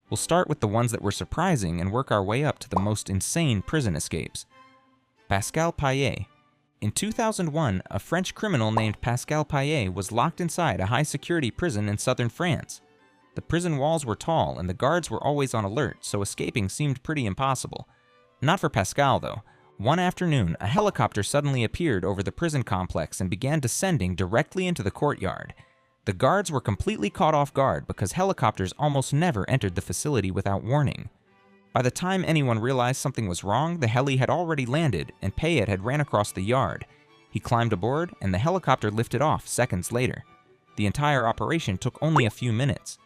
We'll start with the ones that were surprising and work our way up to the most insane prison escapes. Pascal Payet. In 2001, a French criminal named Pascal Payet was locked inside a high-security prison in southern France. The prison walls were tall and the guards were always on alert, so escaping seemed pretty impossible. Not for Pascal, though. One afternoon, a helicopter suddenly appeared over the prison complex and began descending directly into the courtyard. The guards were completely caught off guard because helicopters almost never entered the facility without warning. By the time anyone realized something was wrong, the heli had already landed and Payet had ran across the yard. He climbed aboard and the helicopter lifted off seconds later. The entire operation took only a few minutes.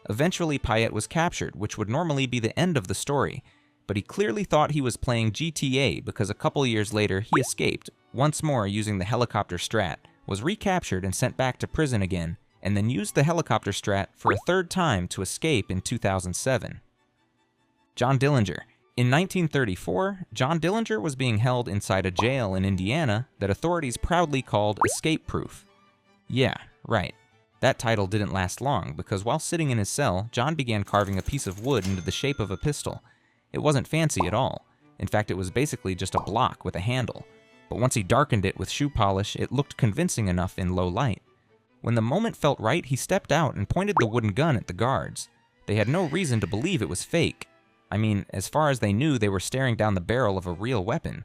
Eventually, Payet was captured, which would normally be the end of the story, but he clearly thought he was playing GTA because a couple years later he escaped, once more using the helicopter strat, was recaptured and sent back to prison again, and then used the helicopter strat for a third time to escape in 2007. John Dillinger. In 1934, John Dillinger was being held inside a jail in Indiana that authorities proudly called escape-proof. Yeah, right. That title didn't last long because while sitting in his cell, John began carving a piece of wood into the shape of a pistol. It wasn't fancy at all. In fact, it was basically just a block with a handle. But once he darkened it with shoe polish, it looked convincing enough in low light. When the moment felt right, he stepped out and pointed the wooden gun at the guards. They had no reason to believe it was fake. I mean, as far as they knew, they were staring down the barrel of a real weapon.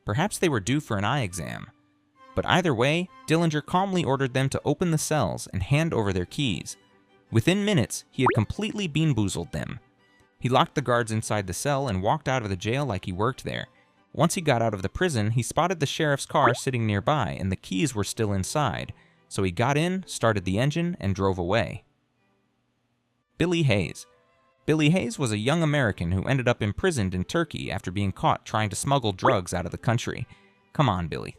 Perhaps they were due for an eye exam. But either way, Dillinger calmly ordered them to open the cells and hand over their keys. Within minutes, he had completely bean-boozled them. He locked the guards inside the cell and walked out of the jail like he worked there. Once he got out of the prison, he spotted the sheriff's car sitting nearby and the keys were still inside, so he got in, started the engine, and drove away. Billy Hayes. Billy Hayes was a young American who ended up imprisoned in Turkey after being caught trying to smuggle drugs out of the country. Come on, Billy.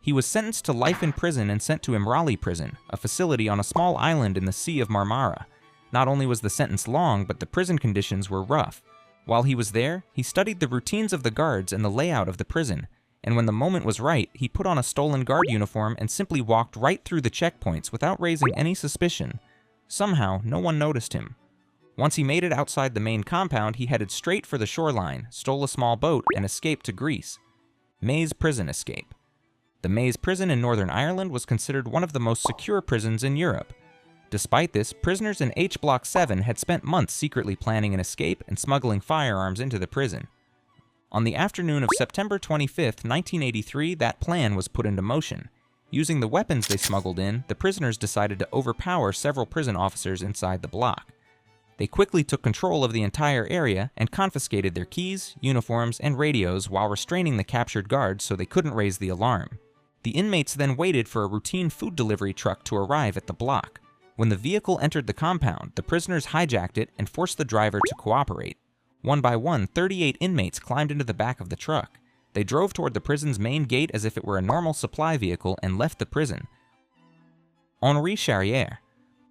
He was sentenced to life in prison and sent to Imrali Prison, a facility on a small island in the Sea of Marmara. Not only was the sentence long, but the prison conditions were rough. While he was there, he studied the routines of the guards and the layout of the prison, and when the moment was right, he put on a stolen guard uniform and simply walked right through the checkpoints without raising any suspicion. Somehow, no one noticed him. Once he made it outside the main compound, he headed straight for the shoreline, stole a small boat, and escaped to Greece. Maze Prison Escape. The Maze Prison in Northern Ireland was considered one of the most secure prisons in Europe. Despite this, prisoners in H Block 7 had spent months secretly planning an escape and smuggling firearms into the prison. On the afternoon of September 25, 1983, that plan was put into motion. Using the weapons they smuggled in, the prisoners decided to overpower several prison officers inside the block. They quickly took control of the entire area and confiscated their keys, uniforms, and radios while restraining the captured guards so they couldn't raise the alarm. The inmates then waited for a routine food delivery truck to arrive at the block. When the vehicle entered the compound, the prisoners hijacked it and forced the driver to cooperate. One by one, 38 inmates climbed into the back of the truck. They drove toward the prison's main gate as if it were a normal supply vehicle and left the prison. Henri Charrière.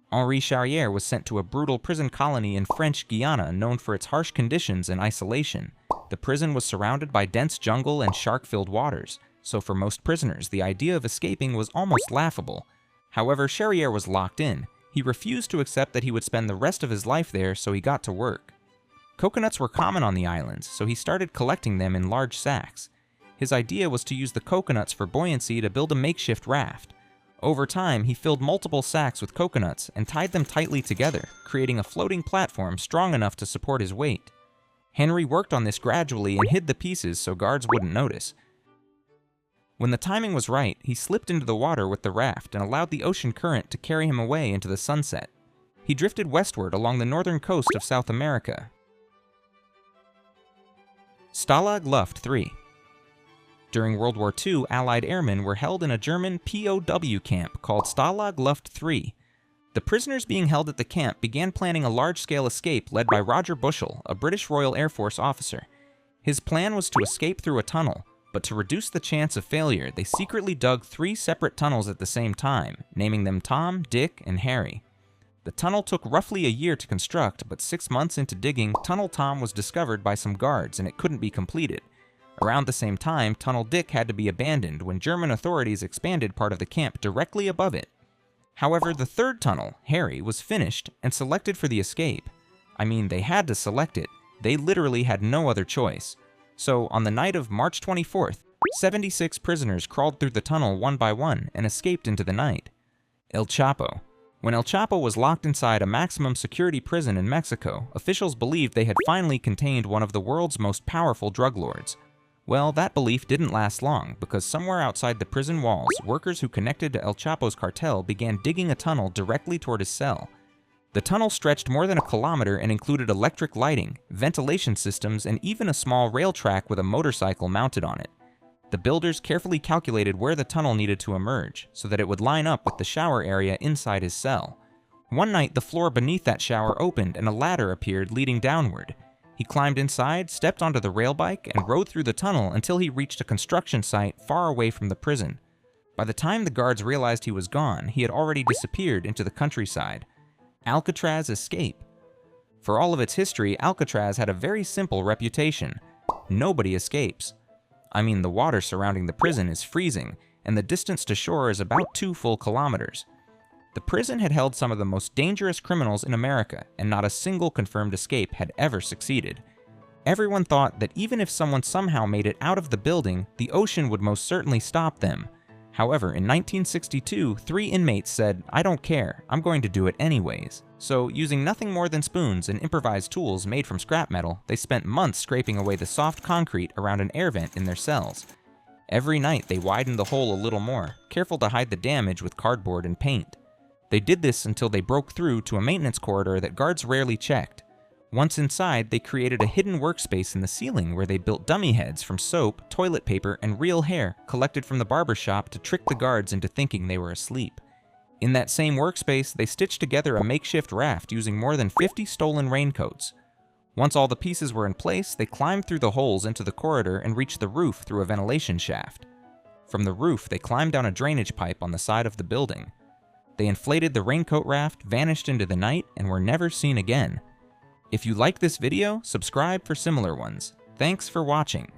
Henri Charrière was sent to a brutal prison colony in French Guiana known for its harsh conditions and isolation. The prison was surrounded by dense jungle and shark-filled waters, so for most prisoners, the idea of escaping was almost laughable. However, Charrière was locked in. He refused to accept that he would spend the rest of his life there, so he got to work. Coconuts were common on the islands, so he started collecting them in large sacks. His idea was to use the coconuts for buoyancy to build a makeshift raft. Over time, he filled multiple sacks with coconuts and tied them tightly together, creating a floating platform strong enough to support his weight. Henri worked on this gradually and hid the pieces so guards wouldn't notice. When the timing was right, he slipped into the water with the raft and allowed the ocean current to carry him away into the sunset. He drifted westward along the northern coast of South America. Stalag Luft III. During World War II, Allied airmen were held in a German POW camp called Stalag Luft III. The prisoners being held at the camp began planning a large-scale escape led by Roger Bushell, a British Royal Air Force officer. His plan was to escape through a tunnel, but to reduce the chance of failure, they secretly dug 3 separate tunnels at the same time, naming them Tom, Dick, and Harry. The tunnel took roughly a year to construct, but 6 months into digging, Tunnel Tom was discovered by some guards and it couldn't be completed. Around the same time, Tunnel Dick had to be abandoned when German authorities expanded part of the camp directly above it. However, the third tunnel, Harry, was finished and selected for the escape. I mean, they had to select it. They literally had no other choice. So, on the night of March 24th, 76 prisoners crawled through the tunnel one by one and escaped into the night. El Chapo. When El Chapo was locked inside a maximum security prison in Mexico, officials believed they had finally contained one of the world's most powerful drug lords. Well, that belief didn't last long, because somewhere outside the prison walls, workers who connected to El Chapo's cartel began digging a tunnel directly toward his cell. The tunnel stretched more than a kilometer and included electric lighting, ventilation systems, and even a small rail track with a motorcycle mounted on it. The builders carefully calculated where the tunnel needed to emerge, so that it would line up with the shower area inside his cell. One night, the floor beneath that shower opened and a ladder appeared leading downward. He climbed inside, stepped onto the rail bike, and rode through the tunnel until he reached a construction site far away from the prison. By the time the guards realized he was gone, he had already disappeared into the countryside. Alcatraz Escape. For all of its history, Alcatraz had a very simple reputation. Nobody escapes. I mean, the water surrounding the prison is freezing, and the distance to shore is about 2 full kilometers. The prison had held some of the most dangerous criminals in America, and not a single confirmed escape had ever succeeded. Everyone thought that even if someone somehow made it out of the building, the ocean would most certainly stop them. However, in 1962, 3 inmates said, "I don't care, I'm going to do it anyways." So, using nothing more than spoons and improvised tools made from scrap metal, they spent months scraping away the soft concrete around an air vent in their cells. Every night, they widened the hole a little more, careful to hide the damage with cardboard and paint. They did this until they broke through to a maintenance corridor that guards rarely checked. Once inside, they created a hidden workspace in the ceiling where they built dummy heads from soap, toilet paper, and real hair collected from the barber shop to trick the guards into thinking they were asleep. In that same workspace, they stitched together a makeshift raft using more than 50 stolen raincoats. Once all the pieces were in place, they climbed through the holes into the corridor and reached the roof through a ventilation shaft. From the roof, they climbed down a drainage pipe on the side of the building. They inflated the raincoat raft, vanished into the night, and were never seen again. If you like this video, subscribe for similar ones. Thanks for watching.